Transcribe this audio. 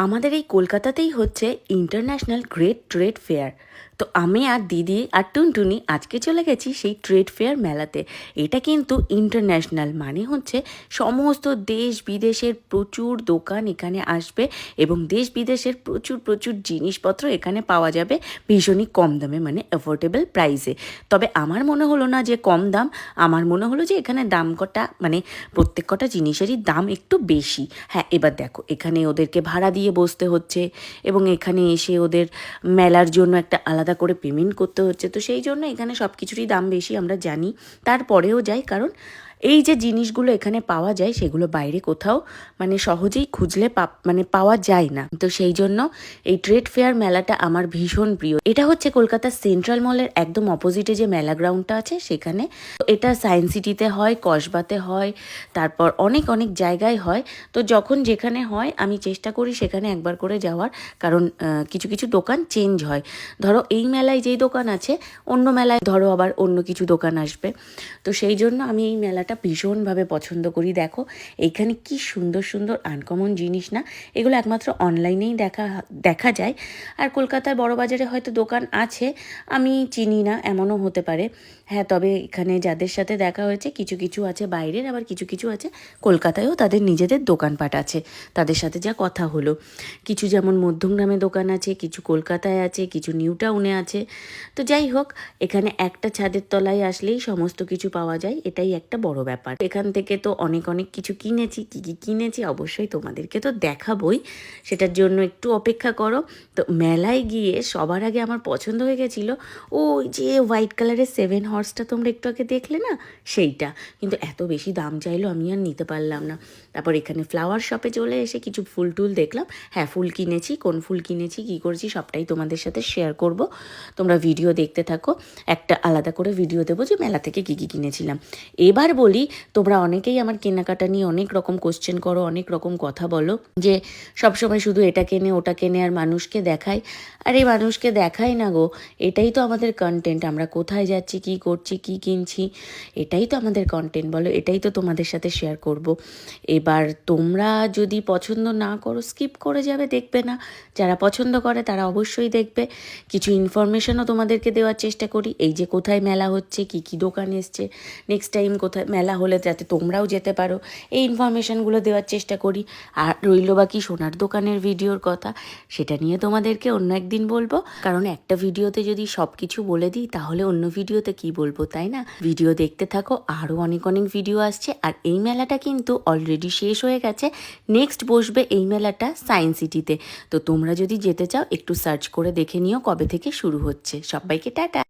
আমাদের এই কলকাতাতেই হচ্ছে ইন্টারন্যাশনাল গ্রেট ট্রেড ফেয়ার। তো আমি আর দিদি আর টুনটুনি আজকে চলে গেছি সেই ট্রেড ফেয়ার মেলাতে। এটা কিন্তু ইন্টারন্যাশনাল, মানে হচ্ছে সমস্ত দেশ বিদেশের প্রচুর দোকান এখানে আসবে এবং দেশ বিদেশের প্রচুর প্রচুর জিনিসপত্র এখানে পাওয়া যাবে ভীষণই কম দামে, মানে অ্যাফোর্ডেবল প্রাইসে। তবে আমার মনে হলো না যে কম দাম, আমার মনে হলো যে এখানে দাম কটা মানে প্রত্যেক কটা জিনিসেরই দাম একটু বেশি। হ্যাঁ, এবার দেখো এখানে ওদেরকে ভাড়া দিয়ে বসতে হচ্ছে এবং এখানে এসে ওদের মেলার জন্য একটা আলাদা করে পেমেন্ট করতে হচ্ছে। তো সেই জন্য এখানে সব কিছুরই দাম বেশি আমরা জানি, তারপরেও যাই, কারণ এই যে জিনিসগুলো এখানে পাওয়া যায় সেগুলো বাইরে কোথাও মানে সহজেই খুঁজলে মানে পাওয়া যায় না। তো সেই জন্য এই ট্রেড ফেয়ার মেলাটা আমার ভীষণ প্রিয়। এটা হচ্ছে কলকাতার সেন্ট্রাল মলের একদম অপোজিটে যে মেলা গ্রাউন্ডটা আছে সেখানে। এটা সায়েন্স সিটিতে হয়, কসবাতে হয়, তারপর অনেক অনেক জায়গায় হয়। তো যখন যেখানে হয় আমি চেষ্টা করি সেখানে একবার করে যাওয়ার, কারণ কিছু কিছু দোকান চেঞ্জ হয়। ধরো এই মেলায় যেই দোকান আছে অন্য মেলায় ধরো আবার অন্য কিছু দোকান আসবে। তো সেই জন্য আমি এই মেলাটা ভীষণভাবে পছন্দ করি। দেখো এইখানে কি সুন্দর সুন্দর আনকমন জিনিস না, এগুলো একমাত্র অনলাইনেই দেখা যায়। আর কলকাতার বড় বাজারে হয়তো দোকান আছে, আমি চিনি না, এমনও হতে পারে। হ্যাঁ, তবে এখানে যাদের সাথে দেখা হয়েছে কিছু কিছু আছে বাইরের, আবার কিছু কিছু আছে কলকাতায়ও তাদের নিজেদের দোকানপাট আছে। তাদের সাথে যা কথা হলো, কিছু যেমন মধ্যমগ্রামে দোকান আছে, কিছু কলকাতায় আছে, কিছু নিউ টাউনে আছে। তো যাই হোক, এখানে একটা ছাদের তলায় আসলেই সমস্ত কিছু পাওয়া যায়, এটাই একটা বড় ব্যাপার। এখান থেকে তো অনেক অনেক কিছু কিনেছি। কী কী কিনেছি অবশ্যই তোমাদেরকে তো দেখাবই, সেটার জন্য একটু অপেক্ষা করো। তো মেলায় গিয়ে সবার আগে আমার পছন্দ হয়ে গেছিলো ওই যে হোয়াইট কালারের 7 হর্সটা তোমরা একটু আগে দেখলে না, সেইটা। কিন্তু এত বেশি দাম চাইলো, আমি আর নিতে পারলাম না। তারপর এখানে ফ্লাওয়ার শপে চলে এসে কিছু ফুল টুল দেখলাম। হ্যাঁ, ফুল কিনেছি, কোন ফুল কিনেছি কী করেছি সবটাই তোমাদের সাথে শেয়ার করব। তোমরা ভিডিও দেখতে থাকো, একটা আলাদা করে ভিডিও দেবো যে মেলা থেকে কী কী কিনেছিলাম। এবার বলি, তোমরা অনেকেই আমার কেনাকাটা নিয়ে অনেক রকম কোশ্চেন করো, অনেক রকম কথা বলো যে সবসময় শুধু এটা কেনে ওটা কেনে আর মানুষকে দেখাই। আরে মানুষকে দেখাই না গো, এটাই তো আমাদের কন্টেন্ট। আমরা কোথায় যাচ্ছি, কি করছি, কি কিনছি, এটাই তো আমাদের কন্টেন্ট, বলো। এটাই তো তোমাদের সাথে শেয়ার করব। এবার তোমরা যদি পছন্দ না করো স্কিপ করে যাবে, দেখবে না। যারা পছন্দ করে তারা অবশ্যই দেখবে। কিছু ইনফরমেশনও তোমাদেরকে দেওয়ার চেষ্টা করি, এই যে কোথায় মেলা হচ্ছে, কি কি দোকান এসছে, নেক্সট টাইম কোথায় মেলা হলে যাতে তোমরাও যেতে পারো, এই ইনফরমেশনগুলো দেওয়ার চেষ্টা করি। আর রইল বাকি সোনার দোকানের ভিডিওর কথা, সেটা নিয়ে তোমাদেরকে অন্য একদিন বলবো, কারণ একটা ভিডিওতে যদি সব কিছু বলে দিই তাহলে অন্য ভিডিওতে কি বলবো, তাই না? ভিডিও দেখতে থাকো, আরও অনেক অনেক ভিডিও আসছে। আর এই মেলাটা কিন্তু অলরেডি শেষ হয়ে গেছে, নেক্সট বসবে এই মেলাটা সায়েন্স সিটিতে। তো তোমরা যদি যেতে চাও একটু সার্চ করে দেখে নিও কবে থেকে শুরু হচ্ছে। সবাইকে টাটা।